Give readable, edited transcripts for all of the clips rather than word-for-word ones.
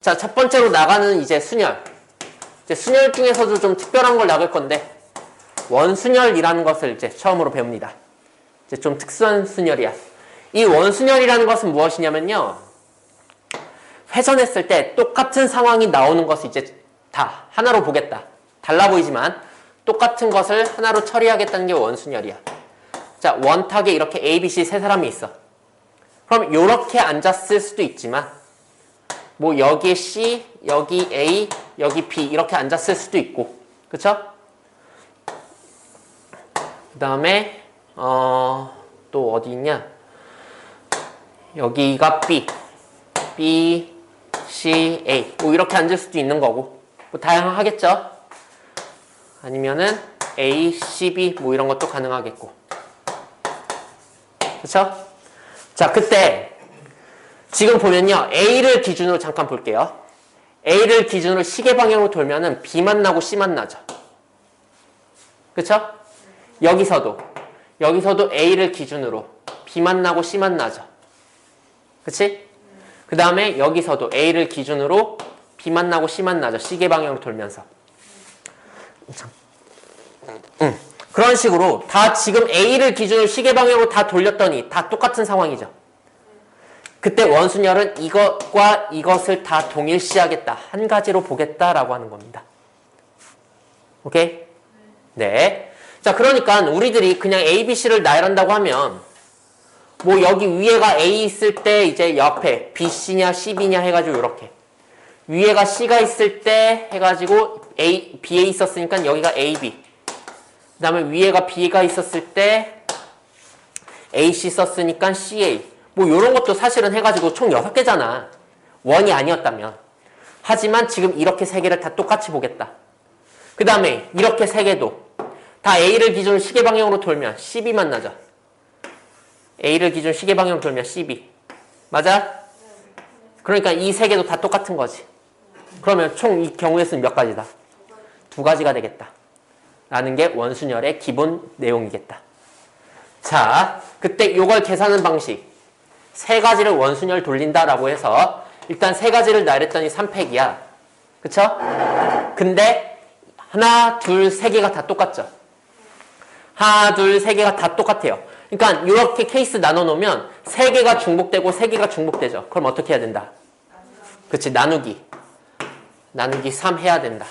자, 첫 번째로 나가는 이제 순열. 이제 순열 중에서도 좀 특별한 걸 나갈 건데, 원순열이라는 것을 이제 처음으로 배웁니다. 이제 좀 특수한 순열이야. 이 원순열이라는 것은 무엇이냐면요. 회전했을 때 똑같은 상황이 나오는 것을 이제 다 하나로 보겠다. 달라 보이지만 똑같은 것을 하나로 처리하겠다는 게 원순열이야. 자, 원탁에 이렇게 A, B, C 세 사람이 있어. 그럼 이렇게 앉았을 수도 있지만 뭐 여기에 C, 여기 A, 여기 B 이렇게 앉았을 수도 있고, 그쵸? 그 다음에 또 어디 있냐? 여기가 B, B, C, A 뭐 이렇게 앉을 수도 있는 거고, 뭐 다양하겠죠? 아니면은 A, C, B 뭐 이런 것도 가능하겠고, 그쵸? 자, 그때 지금 보면요, A를 기준으로 잠깐 볼게요. A를 기준으로 시계 방향으로 돌면은 B만 나고 C만 나죠. 그쵸? 여기서도 A를 기준으로 B만 나고 C만 나죠. 그치? 그 다음에 여기서도 A를 기준으로 B만 나고 C만 나죠. 시계 방향으로 돌면서. 그런 식으로 다 지금 A를 기준으로 시계 방향으로 다 돌렸더니 다 똑같은 상황이죠. 그때 원순열은 이것과 이것을 다 동일시하겠다. 한 가지로 보겠다라고 하는 겁니다. 오케이? 네. 자, 그러니까 우리들이 그냥 A, B, C를 나열한다고 하면 뭐 여기 위에가 A 있을 때 이제 옆에 B, C냐 C, B냐 해가지고 이렇게 위에가 C가 있을 때 해가지고 A, B에 있었으니까 여기가 A, B 그 다음에 위에가 B가 있었을 때 A, C 썼으니까 C, A 뭐 요런 것도 사실은 해가지고 총 6개잖아. 원이 아니었다면. 하지만 지금 이렇게 3개를 다 똑같이 보겠다. 그 다음에 이렇게 3개도 다 A를 기준으로 시계 방향으로 돌면 CB만 나죠. A를 기준으로 시계 방향으로 돌면 CB. 맞아? 그러니까 이 3개도 다 똑같은 거지. 그러면 총 이 경우의 수는 몇 가지다? 2가지가 되겠다. 라는 게 원순열의 기본 내용이겠다. 자, 그때 요걸 계산하는 방식. 3가지를 원순열 돌린다라고 해서 일단 3가지를 나열했더니 3팩이야. 그쵸? 근데 하나, 둘, 3개가 다 똑같죠? 하나, 둘, 3개가 다 똑같아요. 그러니까 이렇게 케이스 나눠놓으면 3개가 중복되고 3개가 중복되죠. 그럼 어떻게 해야 된다? 그치, 나누기 3 해야 된다.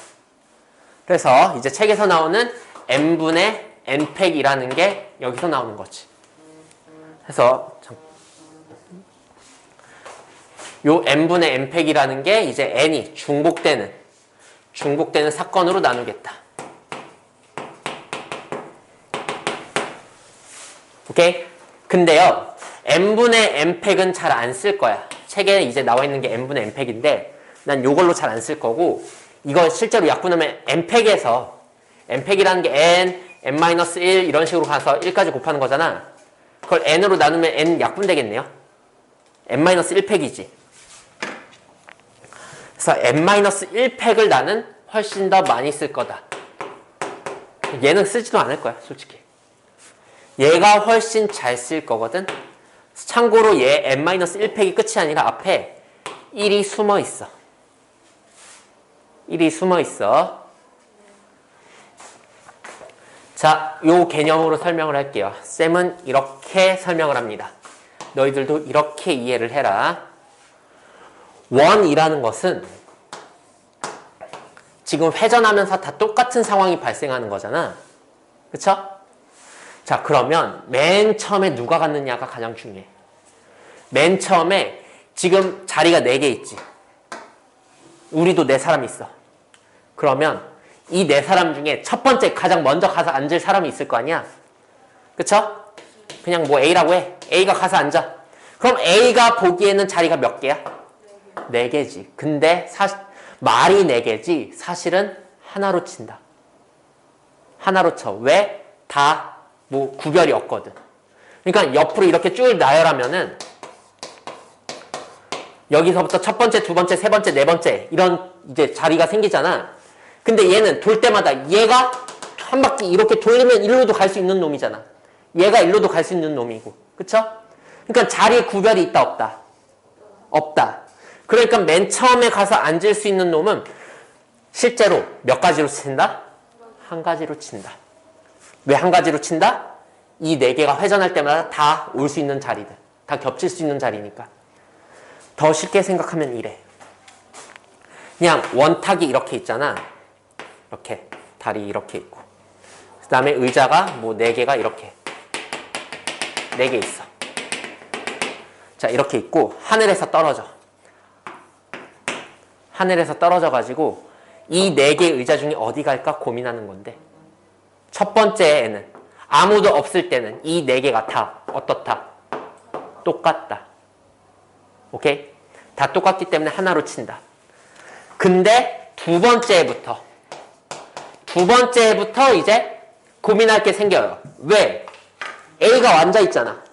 그래서 이제 책에서 나오는 n분의 n팩이라는 게 여기서 나오는 거지. 그래서 요 n분의 n팩이라는 게 이제 n이 중복되는 사건으로 나누겠다. 오케이? 근데요, n분의 n팩은 잘 안 쓸 거야. 책에 이제 나와 있는 게 n분의 n팩인데 난 요걸로 잘 안 쓸 거고, 이거 실제로 약분하면 n팩에서 n팩이라는 게 n-1 이런 식으로 가서 1까지 곱하는 거잖아. 그걸 n으로 나누면 n 약분되겠네요. n-1팩이지. 그래서 n-1팩을 나는 훨씬 더 많이 쓸 거다. 얘는 쓰지도 않을 거야, 솔직히. 얘가 훨씬 잘 쓸 거거든. 참고로 얘 n-1팩이 끝이 아니라 앞에 1이 숨어 있어. 1이 숨어 있어. 자, 요 개념으로 설명을 할게요. 쌤은 이렇게 설명을 합니다. 너희들도 이렇게 이해를 해라. 원이라는 것은 지금 회전하면서 다 똑같은 상황이 발생하는 거잖아. 그쵸? 자, 그러면 맨 처음에 누가 갔느냐가 가장 중요해. 맨 처음에 지금 자리가 4개 있지. 우리도 4사람 있어. 그러면 이 4사람 중에 첫 번째 가장 먼저 가서 앉을 사람이 있을 거 아니야? 그쵸? 그냥 뭐 A라고 해. A가 가서 앉아. 그럼 A가 보기에는 자리가 몇 개야? 4개지. 근데 말이 4개지 사실은 하나로 친다. 하나로 쳐. 왜? 다 뭐 구별이 없거든. 그러니까 옆으로 이렇게 쭉 나열하면은 여기서부터 첫 번째, 두 번째, 세 번째, 네 번째 이런 이제 자리가 생기잖아. 근데 얘는 돌 때마다 얘가 한 바퀴 이렇게 돌리면 일로도 갈 수 있는 놈이잖아. 얘가 일로도 갈 수 있는 놈이고. 그쵸? 그러니까 자리에 구별이 있다 없다? 없다. 그러니까 맨 처음에 가서 앉을 수 있는 놈은 실제로 몇 가지로 친다? 한 가지로 친다. 왜 한 가지로 친다? 이 네 개가 회전할 때마다 다 올 수 있는 자리들. 다 겹칠 수 있는 자리니까. 더 쉽게 생각하면 이래. 그냥 원탁이 이렇게 있잖아. 이렇게 다리 이렇게 있고. 그 다음에 의자가 뭐 네 개가 이렇게 네 개 있어. 자, 이렇게 있고 하늘에서 떨어져. 하늘에서 떨어져가지고 이 네 개의 의자 중에 어디 갈까 고민하는 건데 첫 번째에는 아무도 없을 때는 이 네 개가 다 어떻다? 똑같다. 오케이? 다 똑같기 때문에 하나로 친다. 근데 두 번째부터 이제 고민할 게 생겨요. 왜? A가 앉아있잖아.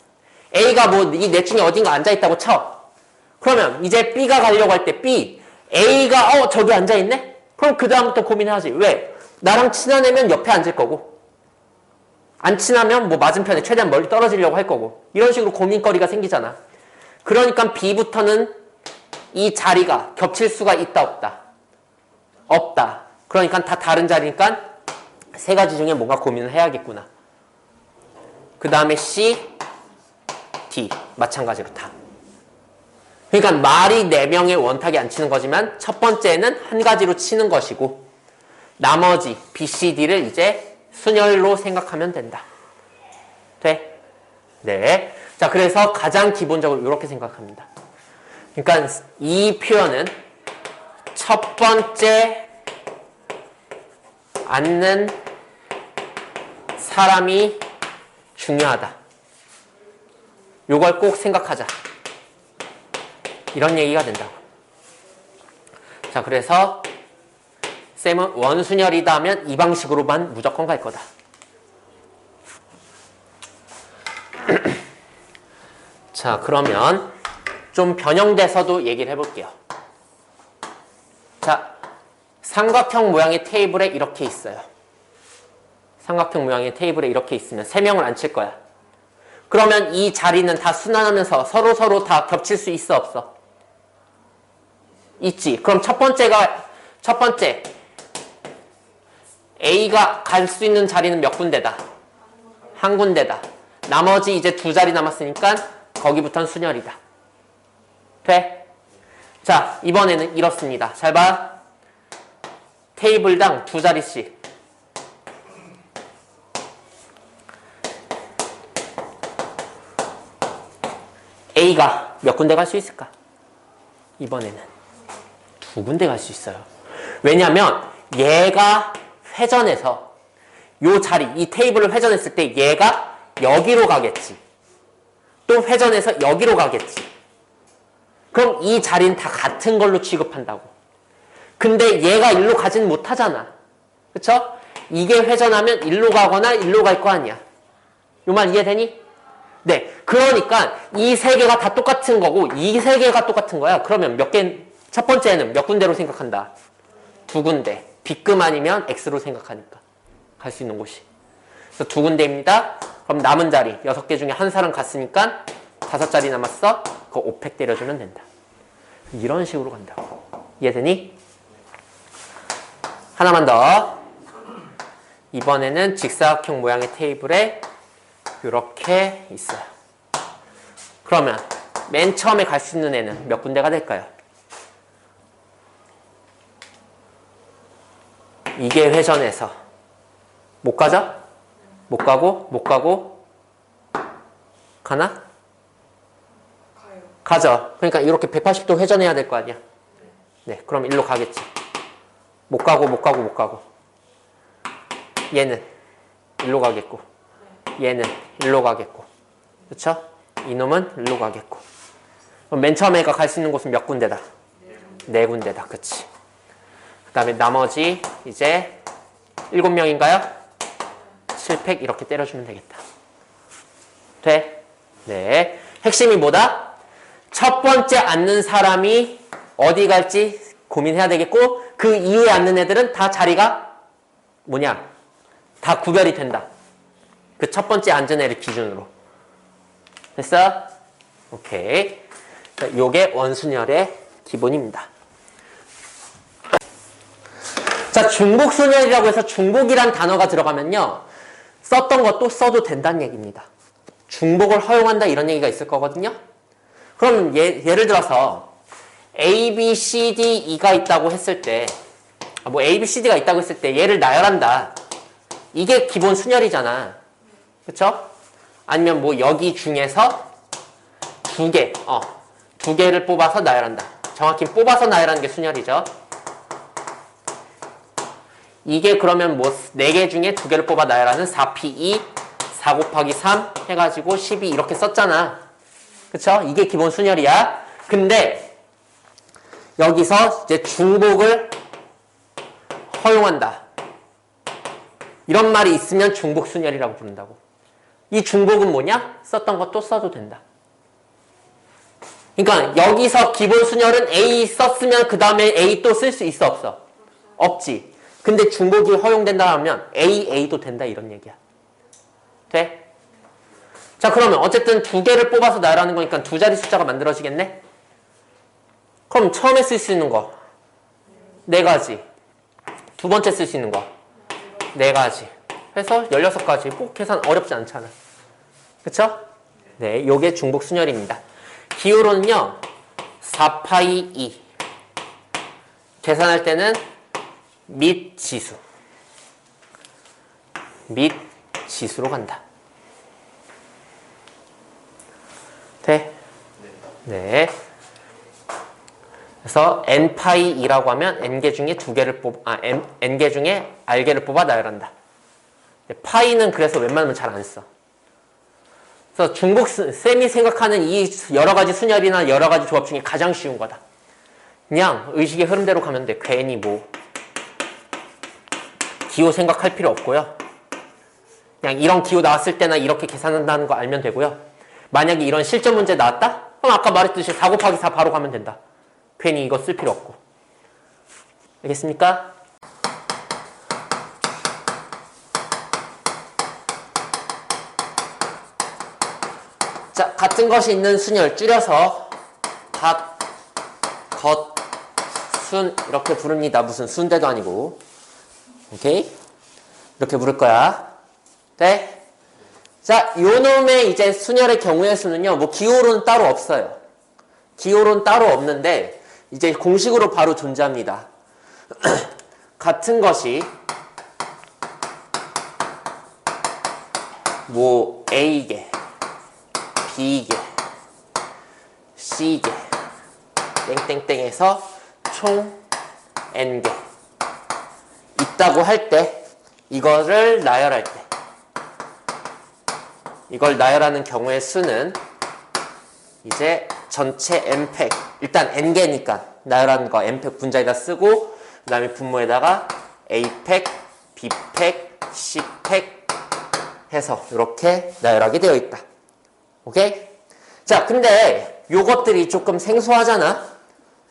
A가 뭐 이 넷 중에 어딘가 앉아있다고 쳐. 그러면 이제 B가 가려고 할 때 B, A가 저기 앉아있네? 그럼 그 다음부터 고민하지. 왜? 나랑 친한 애면 옆에 앉을 거고 안 친하면 뭐 맞은편에 최대한 멀리 떨어지려고 할 거고 이런 식으로 고민거리가 생기잖아. 그러니까 B부터는 이 자리가 겹칠 수가 있다 없다? 없다. 그러니까 다 다른 자리니까 세 가지 중에 뭔가 고민을 해야겠구나. 그 다음에 C, D 마찬가지로 다. 그러니까 말이 4명의 원탁이 안 치는 거지만 첫 번째는 한 가지로 치는 것이고 나머지 B, C, D를 이제 순열로 생각하면 된다. 돼? 네. 자, 그래서 가장 기본적으로 이렇게 생각합니다. 그러니까 이 표현은 첫 번째 앉는 사람이 중요하다. 요걸 꼭 생각하자. 이런 얘기가 된다고. 자, 그래서 쌤은 원순열이다 하면 이 방식으로만 무조건 갈 거다. 자, 그러면 좀 변형돼서도 얘기를 해볼게요. 자, 삼각형 모양의 테이블에 이렇게 있어요. 삼각형 모양의 테이블에 이렇게 있으면 3명을 앉힐 거야. 그러면 이 자리는 다 순환하면서 서로 다 겹칠 수 있어 없어? 있지. 그럼 첫 번째 A가 갈 수 있는 자리는 몇 군데다? 한 군데다. 나머지 이제 2자리 남았으니까 거기부터는 순열이다. 돼? 자, 이번에는 이렇습니다. 잘 봐. 테이블당 2자리씩. A가 몇 군데 갈 수 있을까? 이번에는 2군데 갈 수 있어요. 왜냐면 얘가 회전해서 요 자리, 이 테이블을 회전했을 때 얘가 여기로 가겠지. 또 회전해서 여기로 가겠지. 그럼 이 자리는 다 같은 걸로 취급한다고. 근데 얘가 일로 가진 못하잖아. 그쵸? 이게 회전하면 일로 가거나 일로 갈 거 아니야. 요 말 이해되니? 네. 그러니까 이 3개가 다 똑같은 거고 이 3개가 똑같은 거야. 그러면 첫 번째는 몇 군데로 생각한다? 2군데. B급 아니면 X로 생각하니까. 갈 수 있는 곳이. 그래서 2군데입니다. 그럼 남은 자리 6개 중에 한 사람 갔으니까 5자리 남았어. 그거 5팩 때려주면 된다. 이런 식으로 간다고. 이해되니? 하나만 더. 이번에는 직사각형 모양의 테이블에 이렇게 있어요. 그러면 맨 처음에 갈 수 있는 애는 몇 군데가 될까요? 이게 회전해서 못 가죠? 못 가고 가나? 가요. 가죠. 그러니까 이렇게 180도 회전해야 될 거 아니야. 네, 그럼 일로 가겠지. 못 가고 얘는 일로 가겠고 얘는 일로 가겠고 그렇죠? 이놈은 일로 가겠고 그럼 맨 처음에 갈 수 있는 곳은 몇 군데다? 4군데다. 그치? 그 다음에 나머지 이제 7명인가요? 7팩 이렇게 때려주면 되겠다. 돼? 네. 핵심이 뭐다? 첫 번째 앉는 사람이 어디 갈지 고민해야 되겠고 그 이후에 앉는 애들은 다 자리가 뭐냐? 다 구별이 된다. 그 첫 번째 앉은 애를 기준으로. 됐어? 오케이. 자, 요게 원순열의 기본입니다. 자, 중복순열이라고 해서 중복이란 단어가 들어가면요. 썼던 것도 써도 된다는 얘기입니다. 중복을 허용한다 이런 얘기가 있을 거거든요. 그럼 예를 들어서 A, B, C, D, E가 있다고 했을 때 뭐 A, B, C, D가 있다고 했을 때 얘를 나열한다. 이게 기본 순열이잖아. 그쵸? 아니면 뭐 여기 중에서 두 개를 뽑아서 나열한다. 정확히 뽑아서 나열하는 게 순열이죠. 이게 그러면 뭐 4개 중에 2개를 뽑아 나열하는 4P2, 4 곱하기 3 해가지고 12 이렇게 썼잖아. 그쵸? 이게 기본 순열이야. 근데 여기서 이제 중복을 허용한다. 이런 말이 있으면 중복 순열이라고 부른다고. 이 중복은 뭐냐? 썼던 것도 써도 된다. 그러니까 여기서 기본 순열은 A 썼으면 그 다음에 A 또 쓸 수 있어 없어? 없지. 근데 중복이 허용된다 하면 A도 된다 이런 얘기야. 돼? 자, 그러면 어쨌든 2개를 뽑아서 나열하는 거니까 2자리 숫자가 만들어지겠네? 그럼 처음에 쓸 수 있는 거 4가지. 두 번째 쓸 수 있는 거 4가지. 해서 16가지. 꼭 계산 어렵지 않잖아. 그쵸? 네, 요게 중복 순열입니다. 기호로는요 4파이 2. 계산할 때는 및 지수로 간다. 돼? 네. 그래서 n파이 2라고 하면 n개 중에 2개를 n개 중에 r개를 뽑아 나열한다. 파이는 그래서 웬만하면 잘 안 써. 그래서 쌤이 생각하는 이 여러 가지 순열이나 여러 가지 조합 중에 가장 쉬운 거다. 그냥 의식의 흐름대로 가면 돼. 괜히 뭐 기호 생각할 필요 없고요. 그냥 이런 기호 나왔을 때나 이렇게 계산한다는 거 알면 되고요. 만약에 이런 실전 문제 나왔다? 그럼 아까 말했듯이 4 곱하기 4 바로 가면 된다. 괜히 이거 쓸 필요 없고. 알겠습니까? 자, 같은 것이 있는 순열 줄여서 갓, 겉, 순 이렇게 부릅니다. 무슨 순대도 아니고. 오케이? 이렇게 부를 거야. 네? 자, 요 놈의 이제 순열의 경우의 수는요, 뭐 기호로는 따로 없어요. 기호로는 따로 없는데, 이제 공식으로 바로 존재합니다. 같은 것이, 뭐, A개, B개, C개, 땡땡땡에서 총 N개. 있다고 할 때, 이거를 나열할 때, 이걸 나열하는 경우의 수는 이제 전체 n팩, 일단 n개니까 나열하는 거 n팩 분자에다 쓰고 그 다음에 분모에다가 a팩, b팩, c팩 해서 이렇게 나열하게 되어 있다. 오케이? 자, 근데 요것들이 조금 생소하잖아?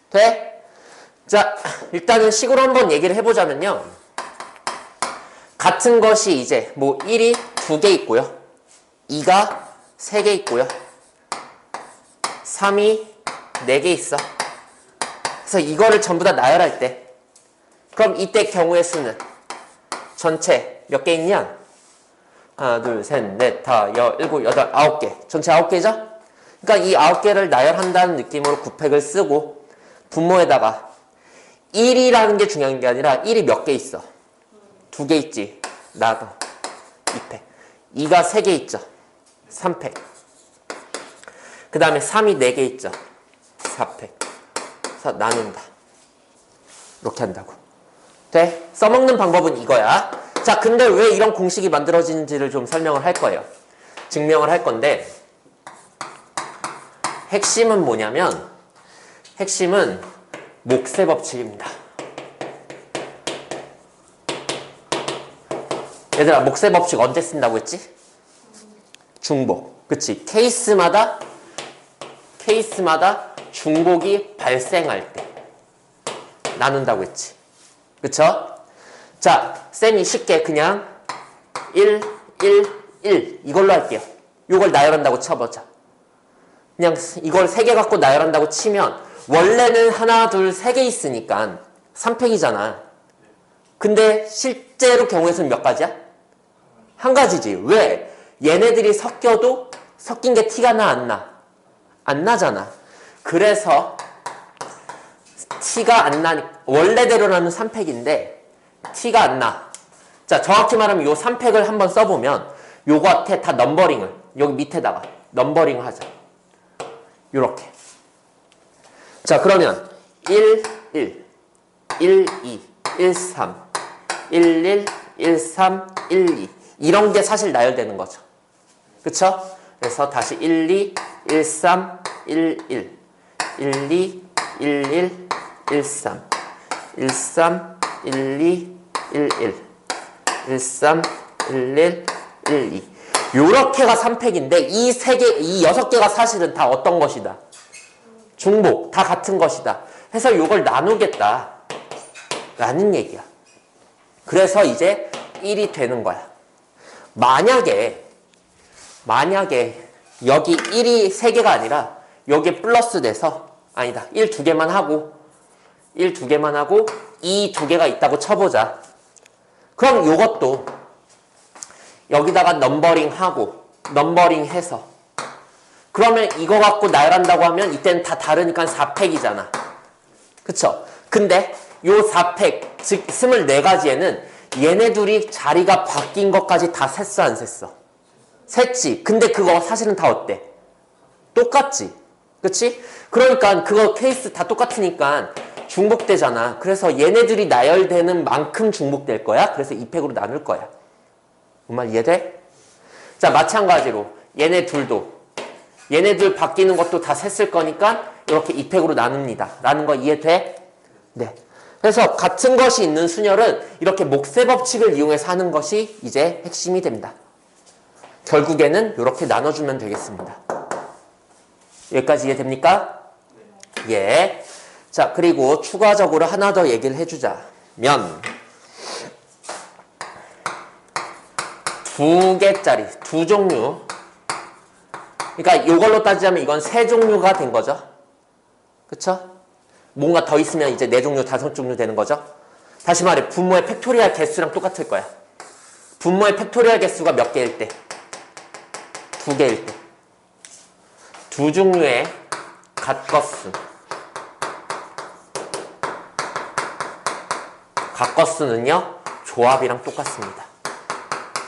돼? 자, 일단은 식으로 한번 얘기를 해보자면요. 같은 것이 이제 뭐 1이 2개 있고요. 2가 3개 있고요. 3이 4개 있어. 그래서 이거를 전부 다 나열할 때 그럼 이때 경우의 수는 전체 몇 개 있냐? 하나, 둘, 셋, 넷, 다, 여, 일곱, 여덟, 9개. 전체 9개죠? 그러니까 이 9개를 나열한다는 느낌으로 9팩을 쓰고 분모에다가 1이라는 게 중요한 게 아니라 1이 몇 개 있어? 2개 있지. 나도 2팩. 2가 3개 있죠. 3팩. 그 다음에 3이 4개 있죠. 4팩. 그래서 나눈다. 이렇게 한다고. 돼? 써먹는 방법은 이거야. 자, 근데 왜 이런 공식이 만들어지는지를 좀 설명을 할 거예요. 증명을 할 건데 핵심은 뭐냐면 핵심은 목세 법칙입니다. 얘들아, 목세 법칙 언제 쓴다고 했지? 중복. 그치? 케이스마다 중복이 발생할 때 나눈다고 했지. 그쵸? 자, 쌤이 쉽게 그냥 1, 1, 1 이걸로 할게요. 이걸 나열한다고 쳐보자. 그냥 이걸 3개 갖고 나열한다고 치면 원래는 하나, 둘, 세 개 있으니까 3팩이잖아. 근데 실제로 경우에서는 몇 가지야? 한 가지지. 왜? 얘네들이 섞여도 섞인 게 티가 나, 안 나? 안 나잖아. 그래서 티가 안 나니, 원래대로라면 3팩인데 티가 안 나. 자, 정확히 말하면 요 3팩을 한번 써보면 요거한테 다 넘버링을 여기 밑에다가 넘버링을 하자. 요렇게. 자, 그러면 1, 1, 1, 2, 1, 3, 1, 1, 1, 3, 1, 2 이런 게 사실 나열되는 거죠. 그쵸? 그래서 다시 1, 2, 1, 3, 1, 1, 1, 2, 1, 1, 1, 3, 1, 3, 1, 2, 1, 1, 1, 3, 1, 1, 1, 2 요렇게가 3팩인데 이 3개, 이 6개가 사실은 다 어떤 것이다? 중복, 다 같은 것이다. 해서 요걸 나누겠다 라는 얘기야. 그래서 이제 1이 되는 거야. 만약에 여기 1이 3개가 아니라 여기에 플러스 돼서 아니다. 1 2개만 하고 1 2개만 하고 2 2개가 있다고 쳐보자. 그럼 요것도 여기다가 넘버링하고 넘버링해서 그러면 이거 갖고 나열한다고 하면 이때는 다 다르니까 4팩이잖아. 그쵸? 근데 요 4팩, 즉 24가지에는 얘네 둘이 자리가 바뀐 것까지 다 셌어, 안 셌어? 셌지. 근데 그거 사실은 다 어때? 똑같지. 그치? 그러니까 그거 케이스 다 똑같으니까 중복되잖아. 그래서 얘네들이 나열되는 만큼 중복될 거야. 그래서 2팩으로 나눌 거야. 정말 이해돼? 자, 마찬가지로 얘네들 바뀌는 것도 다 셌을 거니까 이렇게 2팩으로 나눕니다. 라는 거 이해돼? 네. 그래서 같은 것이 있는 순열은 이렇게 목세 법칙을 이용해서 하는 것이 이제 핵심이 됩니다. 결국에는 이렇게 나눠주면 되겠습니다. 여기까지 이해됩니까? 예. 자, 그리고 추가적으로 하나 더 얘기를 해주자면 2개짜리, 2종류. 그러니까 이걸로 따지자면 이건 3종류가 된 거죠. 그쵸? 뭔가 더 있으면 이제 4종류, 5종류 되는 거죠. 다시 말해, 분모의 팩토리얼 개수랑 똑같을 거야. 분모의 팩토리얼 개수가 몇 개일 때? 2개일 때. 2종류의 갓거수. 갓거수는요, 조합이랑 똑같습니다.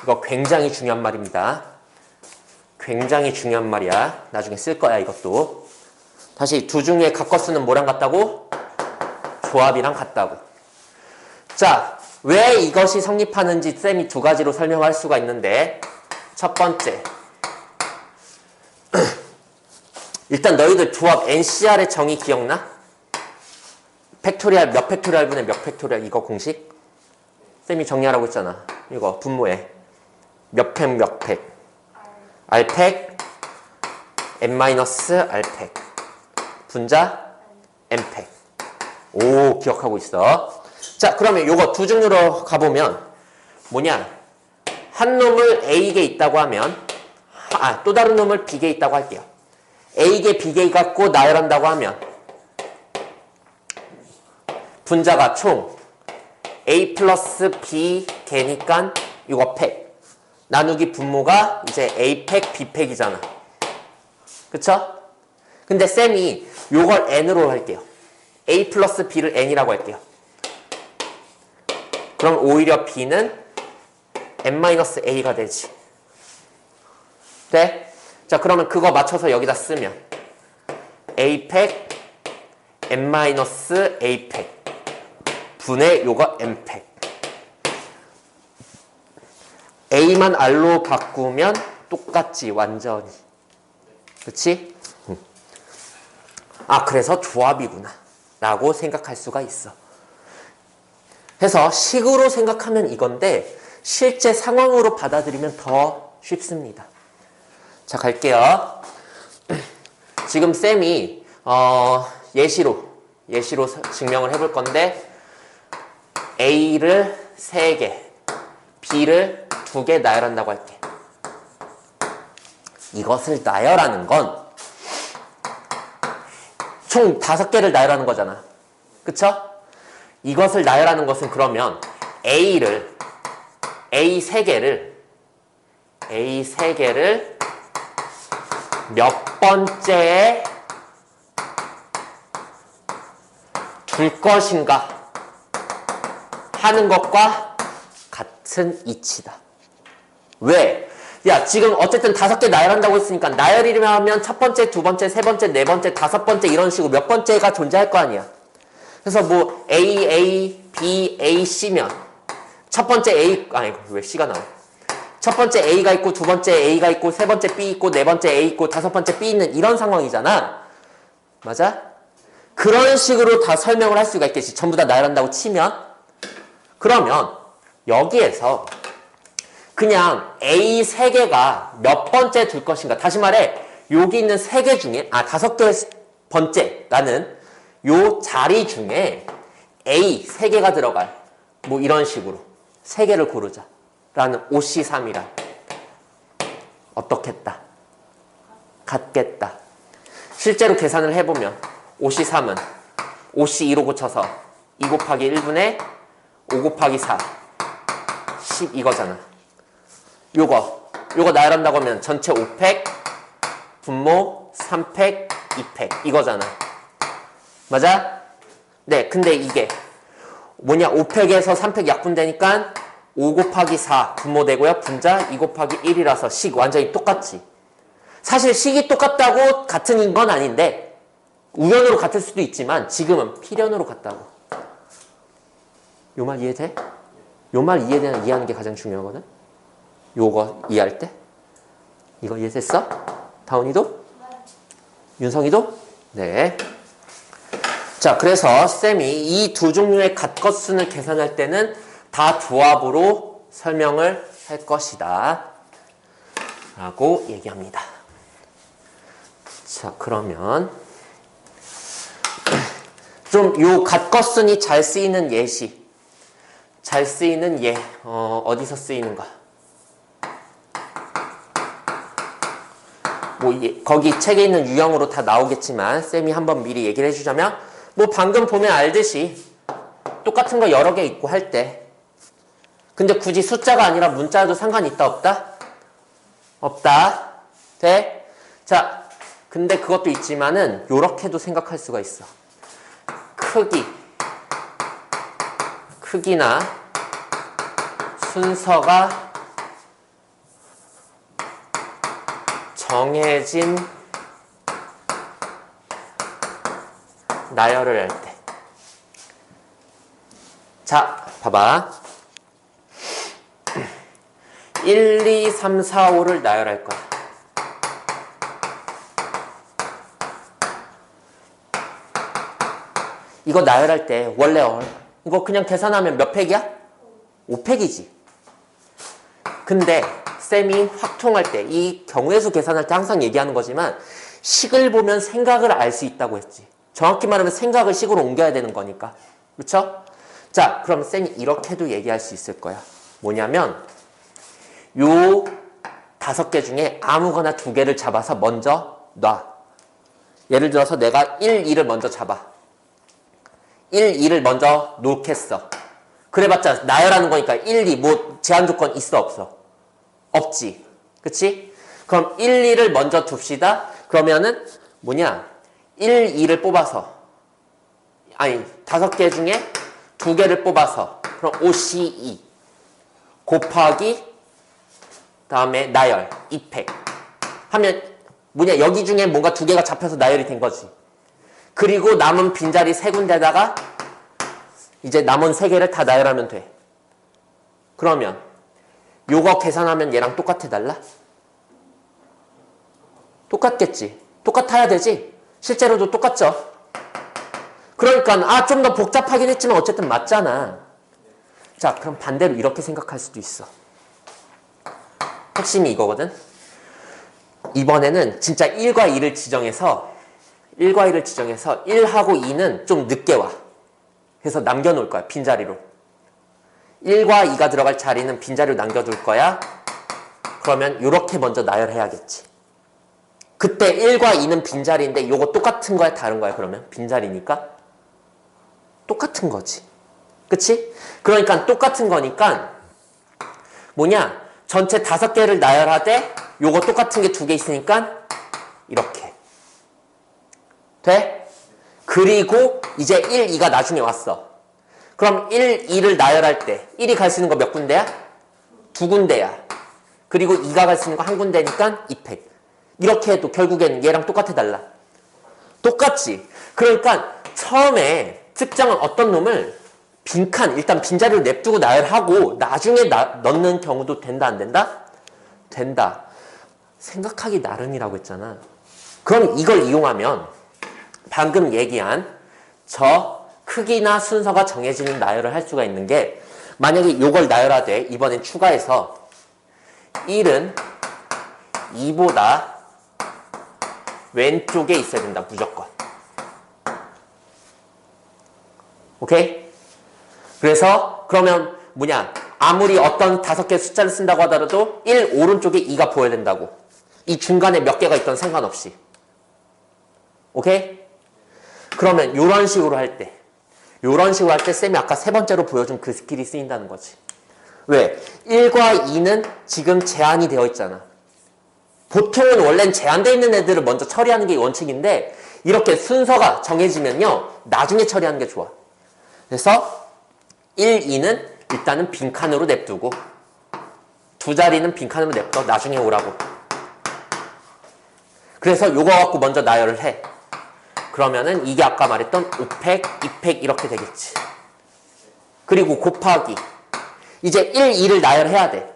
이거 굉장히 중요한 말입니다. 굉장히 중요한 말이야. 나중에 쓸 거야, 이것도. 다시 2종류의 갓거수는 뭐랑 같다고? 조합이랑 같다고. 자, 왜 이것이 성립하는지 쌤이 2가지로 설명할 수가 있는데 첫 번째. 일단 너희들 조합 NCR의 정의 기억나? 팩토리얼 몇 팩토리얼 분의 몇 팩토리얼 이거 공식? 쌤이 정리하라고 했잖아. 이거 분모에 몇 팩 몇 팩 R팩 n-R팩 분자 n팩. 오, 기억하고 있어. 자, 그러면 요거 2종류로 가보면 뭐냐, 한 놈을 A개 있다고 하면 또 다른 놈을 B개 있다고 할게요. A개 B개 갖고 나열한다고 하면 분자가 총 A 플러스 B 개니까 이거 팩 나누기 분모가 이제 A팩 B팩이잖아. 그쵸? 근데 쌤이 요걸 N으로 할게요. A 플러스 B를 N이라고 할게요. 그럼 오히려 B는 N-A가 되지. 돼? 자, 그러면 그거 맞춰서 여기다 쓰면 A팩 N-A팩 분의 요거 N팩. A만 R로 바꾸면 똑같지, 완전히. 그치? 아, 그래서 조합이구나 라고 생각할 수가 있어. 해서 식으로 생각하면 이건데 실제 상황으로 받아들이면 더 쉽습니다. 자, 갈게요. 지금 쌤이 예시로 증명을 해볼 건데 A를 3개, B를 2개 나열한다고 할게. 이것을 나열하는 건 총 5개를 나열하는 거잖아. 그쵸? 이것을 나열하는 것은 그러면 A 3개를 몇 번째에 둘 것인가 하는 것과 같은 이치다. 왜? 야, 지금 어쨌든 5개 나열한다고 했으니까 나열이라면 하면 첫 번째, 두 번째, 세 번째, 네 번째, 다섯 번째 이런 식으로 몇 번째가 존재할 거 아니야. 그래서 뭐 A, B, A, C면 첫 번째 A, 아니 왜 C가 나와? 첫 번째 A가 있고 두 번째 A가 있고 세 번째 B 있고 네 번째 A 있고 다섯 번째 B 있는 이런 상황이잖아. 맞아? 그런 식으로 다 설명을 할 수가 있겠지. 전부 다 나열한다고 치면. 그러면 여기에서 그냥 A 3개가 몇 번째 둘 것인가. 다시 말해 여기 있는 3개 중에 5개 번째라는 요 자리 중에 A 3개가 들어갈 뭐 이런 식으로 3개를 고르자 라는 OC3이라 어떻겠다? 같겠다. 실제로 계산을 해보면 OC3은 OC2로 고쳐서 2 곱하기 1분의 5 곱하기 4 10 이거잖아. 요거 나열한다고 하면 전체 5팩 분모 3팩 2팩 이거잖아. 맞아? 네, 근데 이게 뭐냐 5팩에서 3팩 약분되니까 5 곱하기 4 분모되고요. 분자 2 곱하기 1이라서 식 완전히 똑같지. 사실 식이 똑같다고 같은 건 아닌데 우연으로 같을 수도 있지만 지금은 필연으로 같다고. 요 말 이해돼? 요 말 이해하는 게 가장 중요하거든. 요거 이해할 때? 이거 이해됐어? 다운이도? 네. 윤성이도? 네. 자, 그래서 쌤이 이 두 종류의 갓것순을 계산할 때는 다 조합으로 설명을 할 것이다 라고 얘기합니다. 자, 그러면 좀 요 갓것순이 잘 쓰이는 예시, 잘 쓰이는 예, 어디서 쓰이는가? 뭐 거기 책에 있는 유형으로 다 나오겠지만 쌤이 한번 미리 얘기를 해주자면 뭐 방금 보면 알듯이 똑같은 거 여러 개 있고 할 때 근데 굳이 숫자가 아니라 문자도 상관이 있다 없다? 없다. 돼? 자, 근데 그것도 있지만은 요렇게도 생각할 수가 있어. 크기나 순서가 정해진 나열을 할 때. 자, 봐봐. 1, 2, 3, 4, 5를 나열할 거야. 이거 나열할 때 원래 이거 그냥 계산하면 몇 팩이야? 5팩이지. 근데 쌤이 확통할 때, 이 경우의 수 계산할 때 항상 얘기하는 거지만 식을 보면 생각을 알 수 있다고 했지. 정확히 말하면 생각을 식으로 옮겨야 되는 거니까. 그렇죠? 자, 그럼 쌤이 이렇게도 얘기할 수 있을 거야. 뭐냐면 요 5개 중에 아무거나 2개를 잡아서 먼저 놔. 예를 들어서 내가 1, 2를 먼저 잡아. 1, 2를 먼저 놓겠어. 그래봤자 나열하는 거니까 1, 2 뭐 제한 조건 있어 없어? 없지. 그치? 그럼 1, 2를 먼저 둡시다. 그러면은 뭐냐? 1, 2를 뽑아서 5개 중에 2개를 뽑아서 그럼 OC2 곱하기 다음에 나열 2팩 하면 뭐냐? 여기 중에 뭔가 2개가 잡혀서 나열이 된 거지. 그리고 남은 빈자리 3군데다가 이제 남은 3개를 다 나열하면 돼. 그러면 요거 계산하면 얘랑 똑같아 달라? 똑같겠지. 똑같아야 되지. 실제로도 똑같죠. 그러니까 좀 더 복잡하긴 했지만 어쨌든 맞잖아. 자, 그럼 반대로 이렇게 생각할 수도 있어. 핵심이 이거거든. 이번에는 진짜 1과 2를 지정해서 1하고 2는 좀 늦게 와. 그래서 남겨놓을 거야. 빈자리로. 1과 2가 들어갈 자리는 빈자리로 남겨둘 거야. 그러면 이렇게 먼저 나열해야겠지. 그때 1과 2는 빈자리인데 요거 똑같은 거야 다른 거야 그러면? 빈자리니까? 똑같은 거지. 그치? 그러니까 똑같은 거니까 뭐냐? 전체 5개를 나열하되 요거 똑같은 게 2개 있으니까 이렇게. 돼? 그리고 이제 1, 2가 나중에 왔어. 그럼 1, 2를 나열할 때 1이 갈 수 있는 거 몇 군데야? 2군데야. 그리고 2가 갈 수 있는 거 1군데니까 2팩. 이렇게 해도 결국에는 얘랑 똑같아 달라. 똑같지. 그러니까 처음에 특정한 어떤 놈을 빈칸, 일단 빈자리로 냅두고 나열하고 나중에 넣는 경우도 된다 안 된다? 된다. 생각하기 나름이라고 했잖아. 그럼 이걸 이용하면 방금 얘기한 저 크기나 순서가 정해지는 나열을 할 수가 있는 게 만약에 이걸 나열하되 이번엔 추가해서 1은 2보다 왼쪽에 있어야 된다. 무조건. 오케이? 그래서 그러면 뭐냐? 아무리 어떤 5개 숫자를 쓴다고 하더라도 1 오른쪽에 2가 보여야 된다고. 이 중간에 몇 개가 있던 상관없이. 오케이? 그러면 요런 식으로 할 때 쌤이 아까 세 번째로 보여준 그 스킬이 쓰인다는 거지. 왜? 1과 2는 지금 제한이 되어 있잖아. 보통은 원래는 제한되어 있는 애들을 먼저 처리하는 게 원칙인데 이렇게 순서가 정해지면요. 나중에 처리하는 게 좋아. 그래서 1, 2는 일단은 빈칸으로 냅두고 2자리는 빈칸으로 냅둬. 나중에 오라고. 그래서 요거 갖고 먼저 나열을 해. 그러면은 이게 아까 말했던 5팩, 2팩 이렇게 되겠지. 그리고 곱하기. 이제 1, 2를 나열해야 돼.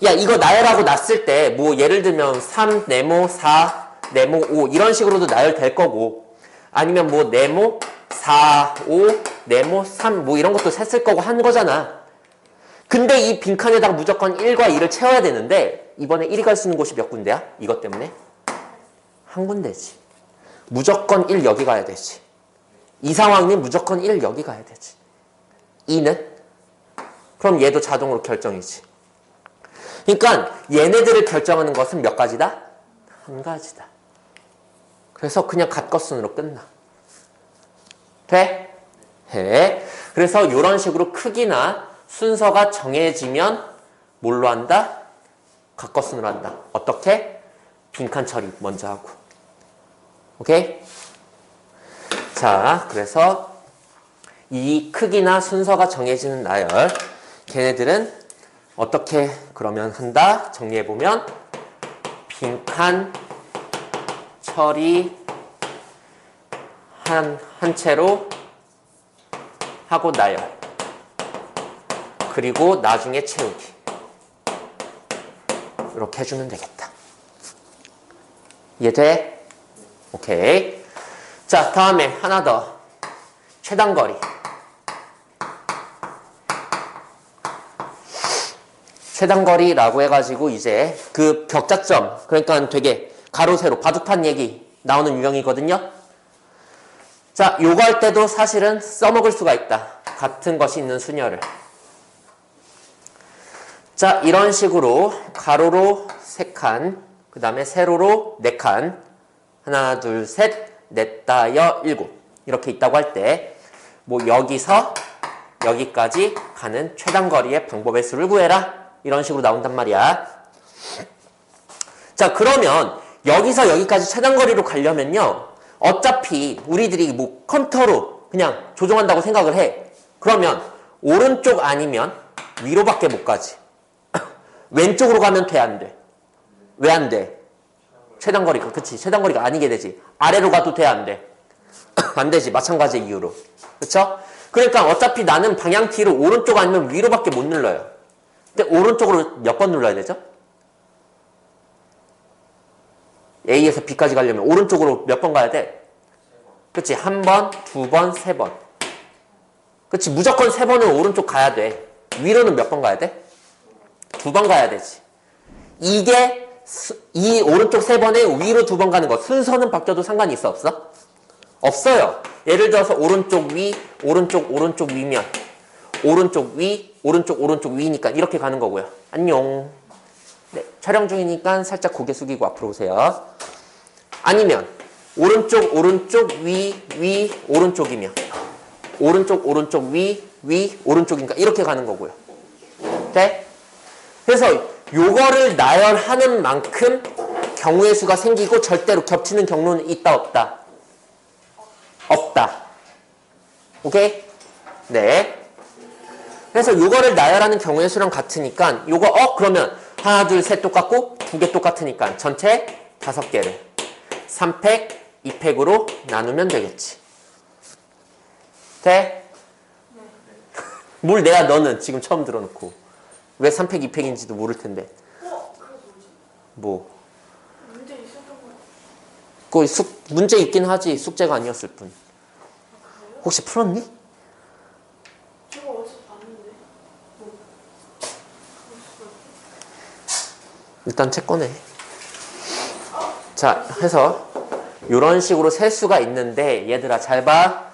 야, 이거 나열하고 났을 때 뭐 예를 들면 3, 네모, 4, 네모, 5 이런 식으로도 나열될 거고 아니면 뭐 네모, 4, 5, 네모, 3 뭐 이런 것도 셌을 거고 한 거잖아. 근데 이 빈칸에다가 무조건 1과 2를 채워야 되는데 이번에 1이 갈 수 있는 곳이 몇 군데야? 이것 때문에? 한 군데지. 무조건 1 여기 가야 되지. 이 상황은 무조건 1 여기 가야 되지. 2는? 그럼 얘도 자동으로 결정이지. 그러니까 얘네들을 결정하는 것은 몇 가지다? 한 가지다. 그래서 그냥 갓것순으로 끝나. 돼? 해. 그래서 이런 식으로 크기나 순서가 정해지면 뭘로 한다? 갓것순으로 한다. 어떻게? 빈칸 처리 먼저 하고. 오케이? 자, 그래서 이 크기나 순서가 정해지는 나열 걔네들은 어떻게 그러면 한다? 정리해보면 빈칸 처리 한 채로 하고 나열 그리고 나중에 채우기 이렇게 해주면 되겠다. 이해돼? 오케이. 자, 다음에 하나 더. 최단거리. 최단거리라고 해가지고 이제 그 격자점, 그러니까 되게 가로, 세로, 바둑판 얘기 나오는 유형이거든요. 자, 요거 할 때도 사실은 써먹을 수가 있다. 같은 것이 있는 수녀를. 자, 이런 식으로 가로로 3칸, 그 다음에 세로로 4칸, 하나, 둘, 셋, 넷, 다여, 7 이렇게 있다고 할 때 뭐 여기서 여기까지 가는 최단거리의 방법의 수를 구해라. 이런 식으로 나온단 말이야. 자, 그러면 여기서 여기까지 최단거리로 가려면요. 어차피 우리들이 뭐 컴퓨터로 그냥 조종한다고 생각을 해. 그러면 오른쪽 아니면 위로밖에 못 가지. 왼쪽으로 가면 돼, 안 돼? 왜 안 돼? 최단거리가, 그치? 최단거리가 아니게 되지. 아래로 가도 돼, 안 돼? 안 되지. 마찬가지 이유로. 그쵸? 그러니까 어차피 나는 방향키를 오른쪽 아니면 위로밖에 못 눌러요. 근데 오른쪽으로 몇 번 눌러야 되죠? A에서 B까지 가려면 오른쪽으로 몇 번 가야 돼? 그치? 한 번, 2번, 3번. 그치? 무조건 3번은 오른쪽 가야 돼. 위로는 몇 번 가야 돼? 2번 가야 되지. 이게 이 오른쪽 3번에 위로 2번 가는 거 순서는 바뀌어도 상관이 있어? 없어? 없어요. 예를 들어서 오른쪽 위, 오른쪽 위면 오른쪽 위, 오른쪽 위니까 이렇게 가는 거고요. 안녕. 네, 촬영 중이니까 살짝 고개 숙이고 앞으로 오세요. 아니면 오른쪽 오른쪽 위 오른쪽이면 오른쪽 위 오른쪽인가 이렇게 가는 거고요. 돼? 그래서 요거를 나열하는 만큼 경우의 수가 생기고 절대로 겹치는 경로는 있다 없다? 없다. 오케이? 네. 그래서 요거를 나열하는 경우의 수랑 같으니까 요거 그러면 하나 둘 셋 똑같고 두 개 똑같으니까 전체 5개를 3팩 2팩으로 나누면 되겠지. 돼? 뭘 내가 너는 지금 처음 들어놓고 왜 3팩 2팩인지도 모를 텐데. 그래서 뭐지? 뭐? 문제 있었던 거. 그 문제 있긴 하지. 숙제가 아니었을 뿐. 그래요? 혹시 풀었니? 제가 어디서 봤는데. 뭐. 일단 책 꺼내. 자, 해서 이런 식으로 셀 수가 있는데 얘들아 잘 봐.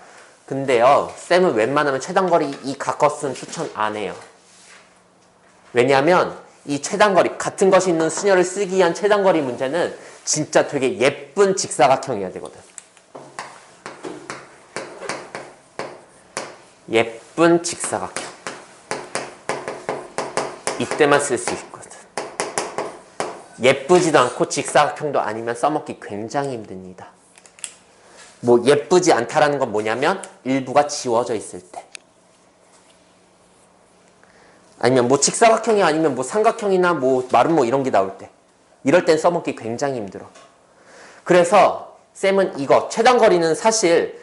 근데요, 쌤은 웬만하면 최단거리 이 가커스는 추천 안 해요. 왜냐하면 이 최단거리, 같은 것이 있는 수녀를 쓰기 위한 최단거리 문제는 진짜 되게 예쁜 직사각형이어야 되거든. 예쁜 직사각형. 이때만 쓸 수 있거든. 예쁘지도 않고 직사각형도 아니면 써먹기 굉장히 힘듭니다. 뭐 예쁘지 않다라는 건 뭐냐면 일부가 지워져 있을 때. 아니면 뭐 직사각형이 아니면 뭐 삼각형이나 뭐 마름모 이런 게 나올 때. 이럴 땐 써먹기 굉장히 힘들어. 그래서 쌤은 이거 최단거리는 사실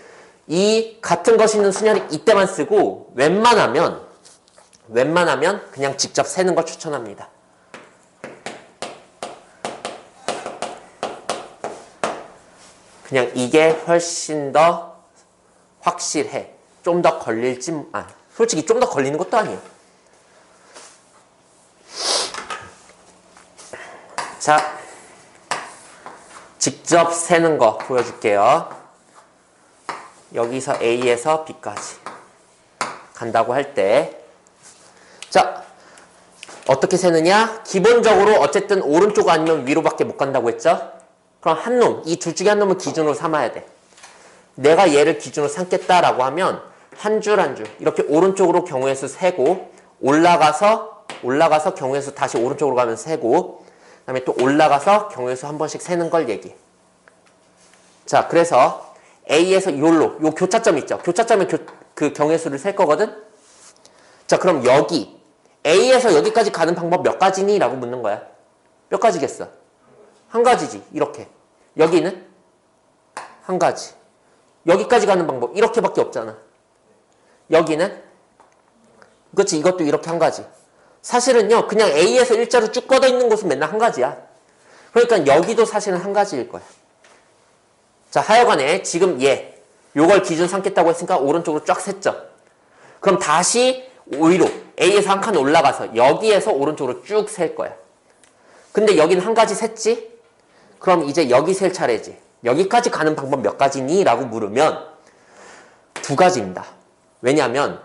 이 같은 것이 있는 수녀를 이때만 쓰고 웬만하면 그냥 직접 세는 걸 추천합니다. 그냥 이게 훨씬 더 확실해. 좀 더 걸릴지, 솔직히 좀 더 걸리는 것도 아니에요. 자, 직접 세는 거 보여줄게요. 여기서 A에서 B까지 간다고 할 때, 자, 어떻게 세느냐? 기본적으로 어쨌든 오른쪽 아니면 위로밖에 못 간다고 했죠? 그럼 한 놈, 이 둘 중에 한 놈을 기준으로 삼아야 돼. 내가 얘를 기준으로 삼겠다라고 하면 한 줄 한 줄 이렇게 오른쪽으로 경우의 수 세고 올라가서 경우의 수 다시 오른쪽으로 가면 세고 그 다음에 또 올라가서 경우의 수 한 번씩 세는 걸 얘기해. 자, 그래서 A에서 요 교차점 있죠? 교차점에 그 경우의 수를 셀 거거든? 자, 그럼 여기 A에서 여기까지 가는 방법 몇 가지니? 라고 묻는 거야. 몇 가지겠어? 한 가지지. 이렇게. 여기는 한 가지. 여기까지 가는 방법 이렇게밖에 없잖아. 여기는 그렇지. 이것도 이렇게 한 가지. 사실은요. 그냥 A에서 일자로 쭉 뻗어 있는 곳은 맨날 한 가지야. 그러니까 여기도 사실은 한 가지일 거야. 자, 하여간에 지금 요걸 기준 삼겠다고 했으니까 오른쪽으로 쫙 샜죠. 그럼 다시 위로 A에서 한 칸 올라가서 여기에서 오른쪽으로 쭉 셀 거야. 근데 여기는 한 가지 샜지? 그럼 이제 여기 셀 차례지. 여기까지 가는 방법 몇 가지니? 라고 물으면 2가지입니다. 왜냐하면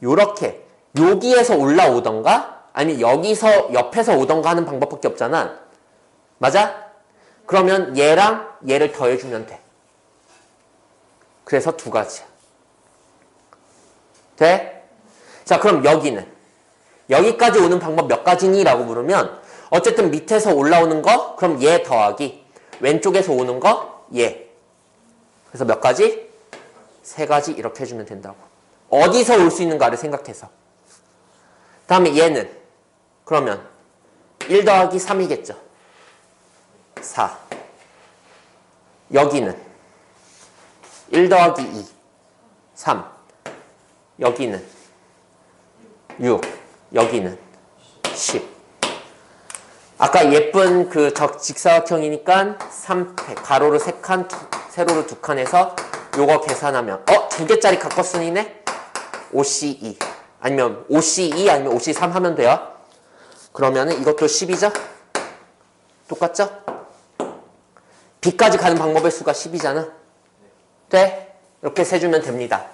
요렇게 여기에서 올라오던가 아니면 여기서 옆에서 오던가 하는 방법밖에 없잖아. 맞아? 그러면 얘랑 얘를 더해주면 돼. 그래서 2가지야. 돼? 자, 그럼 여기는 여기까지 오는 방법 몇 가지니? 라고 물으면 어쨌든 밑에서 올라오는 거 그럼 얘 더하기 왼쪽에서 오는 거 얘. 그래서 몇 가지? 3가지 이렇게 해주면 된다고. 어디서 올 수 있는가를 생각해서. 다음에 얘는 그러면 1 더하기 3이겠죠. 4. 여기는 1 더하기 2 3. 여기는 6. 여기는 10. 아까 예쁜 그 직사각형이니까 3팩, 가로로 3칸, 세로로 2칸 해서 요거 계산하면 2개짜리 가커슨이네? OC2 아니면 OC2 아니면 OC3 하면 돼요. 그러면은 이것도 10이죠? 똑같죠? B까지 가는 방법의 수가 10이잖아. 돼? 이렇게 세주면 됩니다.